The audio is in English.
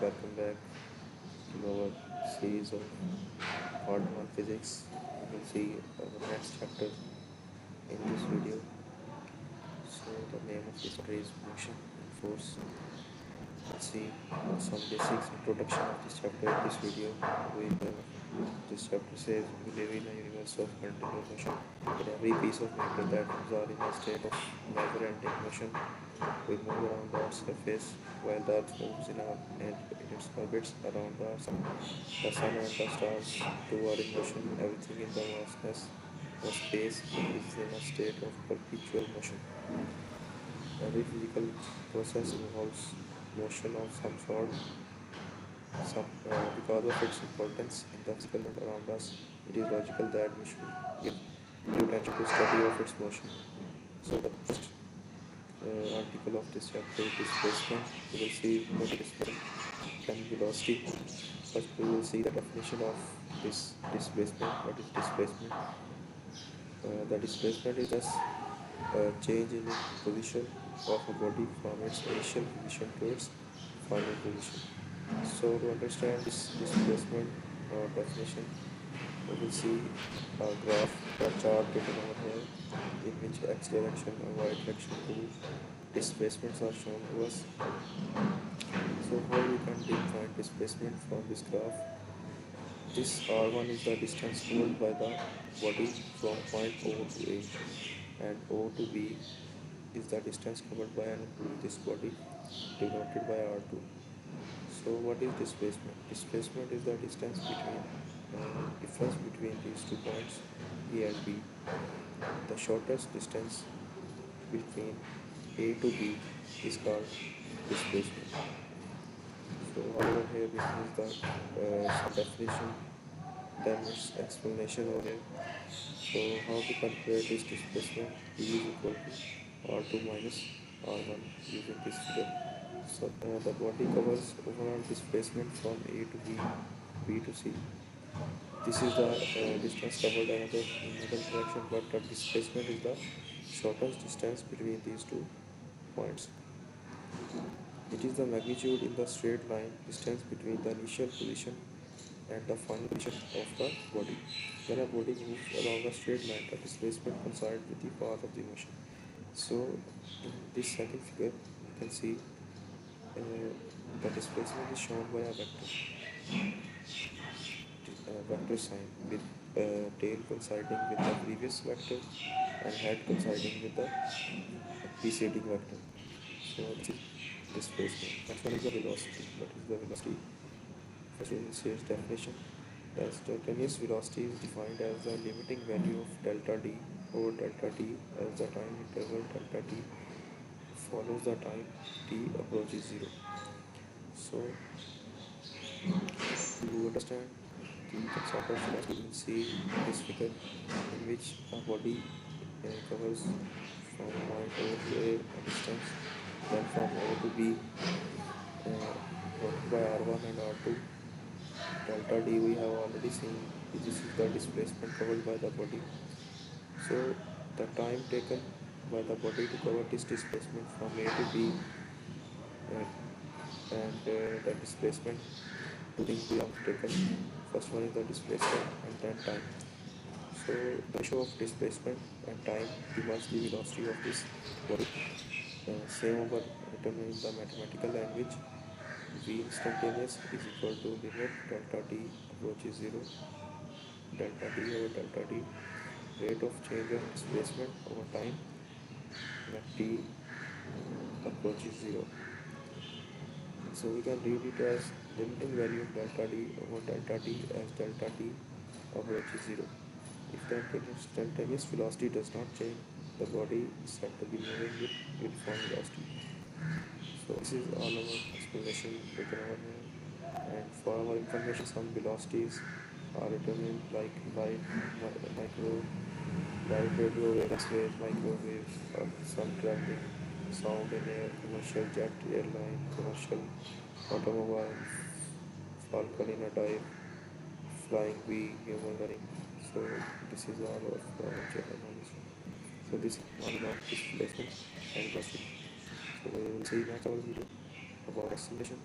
welcome back to our series of part 1 physics. We will see our next chapter in this video. So the name of this chapter is motion and force. Let's see some basics introduction of this chapter in this video. This chapter says we live in a universe of continuous motion. In every piece of matter that moves are in a state of never-ending motion. We move around the Earth's surface while the Earth moves in its orbits around the Sun. The Sun and the stars too are in motion. Everything in the vastness of space is in a state of perpetual motion. Every physical process involves motion of some sort. Because of its importance in the physical world around us, it is logical that we should give due attention to study of its motion. So the first article of this chapter is displacement. We will see what displacement and velocity. First, we will see the definition of this displacement. What is displacement? The displacement is just a change in the position of a body from its initial position to its final position. So to understand this displacement definition, we will see a graph or chart written over here in which x direction and y direction two displacements are shown to us. So how we can define displacement from this graph? This r1 is the distance covered by the body from point O to A, and O to B is the distance covered by this body denoted by r2. So what is displacement? Displacement is the difference between these 2 points A and B. The shortest distance between A to B is called displacement. So over here this is the some definition, then its explanation over here. So how to calculate this displacement? E is equal to R2 minus R1 using this figure. So the body covers overall displacement from A to B, B to C. This is the distance covered in another direction, but the displacement is the shortest distance between these 2 points. It is the magnitude in the straight line distance between the initial position and the final position of the body. When a body moves along a straight line, the displacement coincides with the path of the motion. So in this second figure, you can see the displacement is shown by a vector sign with tail coinciding with the previous vector and head coinciding with the preceding vector. So this is displacement. Next one is the velocity. What is the velocity? First we will see its definition. The instantaneous velocity is defined as the limiting value of delta d over delta t as the time interval delta t follows the time t approaches 0. So to understand the sort of velocity, we will see this figure in which a body covers from point O to A a distance, then from O to B denoted by R1 and R2. Delta D we have already seen, this is the displacement covered by the body. So the time taken by the body to cover this displacement from A to B and the displacement, two things we have taken. First one is the displacement and then time. So the ratio of displacement and time determines the velocity of this body. Same over written in the mathematical language. V instantaneous is equal to limit delta t approaches 0, delta t over delta t, rate of change of displacement over time when t approaches 0. So we can read it as limiting value of delta d over delta t as delta t approaches 0. If the instantaneous velocity does not change, the body is said to be moving with uniform velocity. So this is all our explanation written over here. And for our information, some velocities are written in like light, radio wave, X-rays, microwave, some traveling, sound in air, commercial jet, airline, commercial automobile, falcon in a dive, flying bee, human running. So this is all of general knowledge. So this is all about displacement and velocity. So we will see next our video about acceleration.